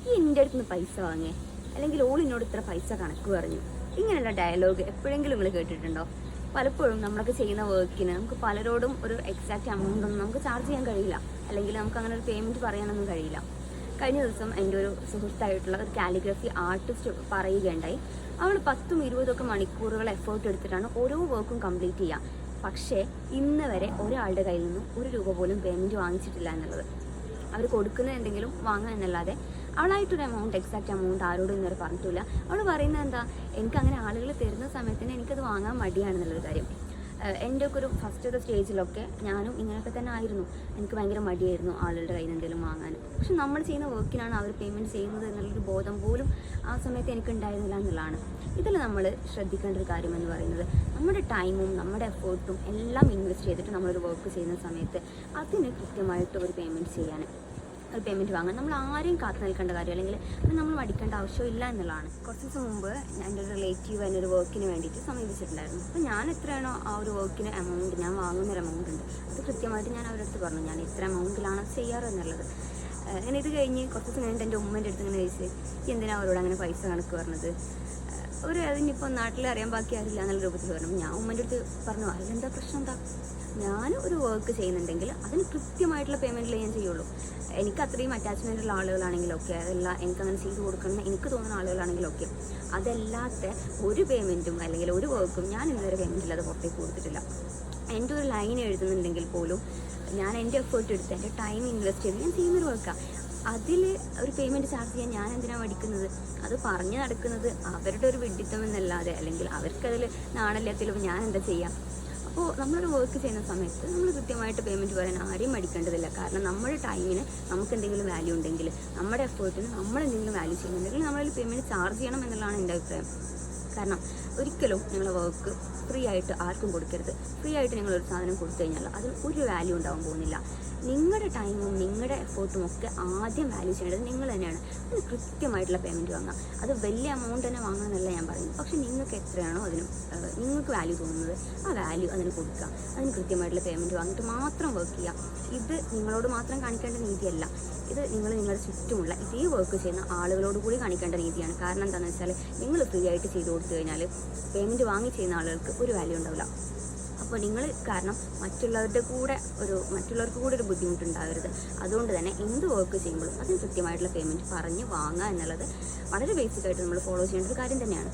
ഈ എൻ്റെ അടുത്ത് നിന്ന് പൈസ വാങ്ങേ, അല്ലെങ്കിൽ ഓൾ എന്നോട് ഇത്ര പൈസ കണക്ക് പറഞ്ഞു. ഇങ്ങനെയുള്ള ഡയലോഗ് എപ്പോഴെങ്കിലും നിങ്ങൾ കേട്ടിട്ടുണ്ടോ? പലപ്പോഴും നമ്മളൊക്കെ ചെയ്യുന്ന വർക്കിന് നമുക്ക് പലരോടും ഒരു എക്സാക്റ്റ് എമൗണ്ട് ഒന്നും നമുക്ക് ചാർജ് ചെയ്യാൻ കഴിയില്ല, അല്ലെങ്കിൽ നമുക്ക് അങ്ങനെ ഒരു പേയ്മെൻറ്റ് പറയാനൊന്നും കഴിയില്ല. കഴിഞ്ഞ ദിവസം എൻ്റെ ഒരു സുഹൃത്തായിട്ടുള്ള ഒരു കാലിഗ്രഫി ആർട്ടിസ്റ്റ് പറയുകയുണ്ടായി, അവൾ 10ഉം 20ഒക്കെ മണിക്കൂറുകൾ എഫേർട്ട് എടുത്തിട്ടാണ് ഓരോ വർക്കും കംപ്ലീറ്റ് ചെയ്യുക. പക്ഷേ ഇന്ന് വരെ ഒരാളുടെ കയ്യിൽ നിന്നും ₹1 പോലും പേയ്മെൻറ്റ് വാങ്ങിച്ചിട്ടില്ല എന്നുള്ളത്. അവർ കൊടുക്കുന്ന എന്തെങ്കിലും വാങ്ങുക എന്നല്ലാതെ അവളായിട്ടൊരു എക്സാക്റ്റ് എമൗണ്ട് ആരോടും ഇന്നുവരെ പറഞ്ഞിട്ടില്ല. അവൾ പറയുന്നത് എന്താ, എനിക്കങ്ങനെ ആളുകൾ തരുന്ന സമയത്തിന് എനിക്കത് വാങ്ങാൻ മടിയാണെന്നുള്ളൊരു കാര്യം. എൻ്റെ ഒക്കെ ഒരു ഫസ്റ്റത്തെ സ്റ്റേജിലൊക്കെ ഞാനും ഇങ്ങനെയൊക്കെ തന്നെ ആയിരുന്നു. എനിക്ക് ഭയങ്കര മടിയായിരുന്നു ആളുകളുടെ കയ്യിൽ നിന്ന് എന്തെങ്കിലും വാങ്ങാൻ. പക്ഷെ നമ്മൾ ചെയ്യുന്ന വർക്കിനാണ് അവർ പേയ്മെൻറ്റ് ചെയ്യുന്നത് എന്നുള്ളൊരു ബോധം പോലും ആ സമയത്ത് എനിക്ക് ഉണ്ടായിരുന്നില്ല എന്നുള്ളതാണ്. ഇതിൽ നമ്മൾ ശ്രദ്ധിക്കേണ്ട ഒരു കാര്യം എന്ന് പറയുന്നത്, നമ്മുടെ ടൈമും നമ്മുടെ എഫേർട്ടും എല്ലാം ഇൻവെസ്റ്റ് ചെയ്തിട്ട് നമ്മളൊരു വർക്ക് ചെയ്യുന്ന സമയത്ത് അതിന് കൃത്യമായിട്ട് ഒരു പേയ്മെൻറ്റ് വാങ്ങാൻ നമ്മൾ ആരെയും കാത്തു നിൽക്കേണ്ട കാര്യം, അല്ലെങ്കിൽ അത് നമ്മൾ മടിക്കേണ്ട ആവശ്യമില്ല എന്നുള്ളതാണ്. കുറച്ച് ദിവസം മുമ്പ് എൻ്റെ ഒരു റിലേറ്റീവ് എൻ്റെ ഒരു വർക്കിന് വേണ്ടിയിട്ട് സമീപിച്ചിട്ടുണ്ടായിരുന്നു. അപ്പോൾ ഞാൻ എത്രയാണോ ആ ഒരു വർക്കിന് എമൗണ്ട്, ഞാൻ വാങ്ങുന്നൊരു എമൗണ്ട് ഉണ്ട്, അത് കൃത്യമായിട്ട് ഞാൻ അവരുടെ അടുത്ത് പറഞ്ഞു ഞാൻ ഇത്ര എമൗണ്ടിലാണ് ചെയ്യാറ് എന്നുള്ളത്. അങ്ങനെ ഇത് കഴിഞ്ഞ് കുറച്ച് ദിവസം കഴിഞ്ഞിട്ട് എൻ്റെ ഉമ്മേൻ്റെ അടുത്ത് ഇങ്ങനെ ചോദിച്ച്, എന്തിനാ അവരോട് അങ്ങനെ പൈസ കണക്ക് പറഞ്ഞത്, അതിനിപ്പോൾ നാട്ടിൽ അറിയാൻ ബാക്കി ആരില്ല എന്നുള്ള രൂപത്തിൽ പറഞ്ഞു. ഞാൻ ഉമ്മേൻ്റെ അടുത്ത് പറഞ്ഞു, അതിലെന്താ പ്രശ്നം, എന്താ, ഞാൻ ഒരു വർക്ക് ചെയ്യുന്നുണ്ടെങ്കിൽ അതിന് കൃത്യമായിട്ടുള്ള പേയ്മെൻറ്റിൽ ഞാൻ ചെയ്യുള്ളൂ. എനിക്ക് അത്രയും അറ്റാച്ച്മെൻ്റ് ഉള്ള ആളുകളാണെങ്കിലൊക്കെ, അതല്ല എനിക്കങ്ങനെ ചെയ്ത് കൊടുക്കണം എനിക്ക് തോന്നുന്ന ആളുകളാണെങ്കിലൊക്കെ, അതല്ലാത്ത ഒരു പേയ്മെൻറ്റും അല്ലെങ്കിൽ ഒരു വർക്കും ഞാൻ ഇന്നുവരെ പേയ്മെൻറ്റില്ലാതെ പുറത്തേക്ക് കൊടുത്തിട്ടില്ല. എൻ്റെ ഒരു ലൈൻ എഴുതുന്നുണ്ടെങ്കിൽ പോലും ഞാൻ എൻ്റെ എഫേർട്ട് എടുത്ത് എൻ്റെ ടൈം ഇൻവെസ്റ്റ് ചെയ്ത് ഞാൻ ചെയ്യുന്നൊരു വർക്കാണ്. അതിൽ ഒരു പേയ്മെൻറ്റ് ചാർജ് ചെയ്യാൻ ഞാൻ എന്തിനാണ് പഠിക്കുന്നത്? അത് പറഞ്ഞു നടക്കുന്നത് അവരുടെ ഒരു വിഡ്ഢിത്തം എന്നല്ലാതെ, അല്ലെങ്കിൽ അവർക്കതിൽ നാണല്യത്തിലും ഞാൻ എന്താ ചെയ്യുക? അപ്പോൾ നമ്മളൊരു വർക്ക് ചെയ്യുന്ന സമയത്ത് നമ്മൾ കൃത്യമായിട്ട് പേയ്മെൻറ്റ് പറയാൻ ആരെയും മടിക്കേണ്ടതില്ല. കാരണം നമ്മുടെ ടൈമിന് നമുക്ക് എന്തെങ്കിലും വാല്യൂ ഉണ്ടെങ്കിൽ, നമ്മുടെ എഫേർട്ടിന് നമ്മളെന്തെങ്കിലും വാല്യൂ ചെയ്യുന്നുണ്ടെങ്കിൽ നമ്മളതിൽ പേയ്മെൻറ്റ് ചാർജ് ചെയ്യണം എന്നുള്ളതാണ് എൻ്റെ അഭിപ്രായം. കാരണം ഒരിക്കലും നിങ്ങളെ വർക്ക് ഫ്രീ ആയിട്ട് ആർക്കും കൊടുക്കരുത്. ഫ്രീ ആയിട്ട് നിങ്ങളൊരു സാധനം കൊടുത്തു കഴിഞ്ഞാൽ അതിന് ഒരു വാല്യൂ ഉണ്ടാവാൻ പോകുന്നില്ല. നിങ്ങളുടെ ടൈമും നിങ്ങളുടെ എഫേർട്ടും ഒക്കെ ആദ്യം വാല്യൂ ചെയ്യേണ്ടത് നിങ്ങൾ തന്നെയാണ്. അതിന് കൃത്യമായിട്ടുള്ള പേയ്മെൻറ്റ് വാങ്ങുക. അത് വലിയ എമൗണ്ട് തന്നെ വാങ്ങണമെന്നല്ല ഞാൻ പറയുന്നത്, പക്ഷേ നിങ്ങൾക്ക് എത്രയാണോ അതിന് നിങ്ങൾക്ക് വാല്യൂ തോന്നുന്നത് ആ വാല്യൂ അതിന് കൊടുക്കുക. അതിന് കൃത്യമായിട്ടുള്ള പേയ്മെൻറ്റ് വാങ്ങിയിട്ട് മാത്രം വർക്ക് ചെയ്യുക. ഇത് നിങ്ങളോട് മാത്രം കാണിക്കേണ്ട നീതിയല്ല, ഇത് നിങ്ങളുടെ ചുറ്റുമുള്ള ഇതേ വർക്ക് ചെയ്യുന്ന ആളുകളോട് കൂടി കാണിക്കേണ്ട രീതിയാണ്. കാരണം എന്താണെന്ന് വെച്ചാൽ, നിങ്ങൾ ഫ്രീ ആയിട്ട് ചെയ്ത് കൊടുത്തു കഴിഞ്ഞാൽ പേയ്മെൻറ്റ് വാങ്ങി ചെയ്യുന്ന ആളുകൾക്ക് ഒരു വാല്യൂ ഉണ്ടാവില്ല. അപ്പോൾ നിങ്ങൾ കാരണം മറ്റുള്ളവർക്ക് കൂടെ ഒരു ബുദ്ധിമുട്ടുണ്ടാവരുത്. അതുകൊണ്ട് തന്നെ എന്ത് വർക്ക് ചെയ്യുമ്പോഴും അതിന് കൃത്യമായിട്ടുള്ള പേയ്മെൻറ്റ് പറഞ്ഞ് വാങ്ങുക എന്നുള്ളത് വളരെ ബേസിക്കായിട്ട് നമ്മൾ ഫോളോ ചെയ്യേണ്ട ഒരു കാര്യം തന്നെയാണ്.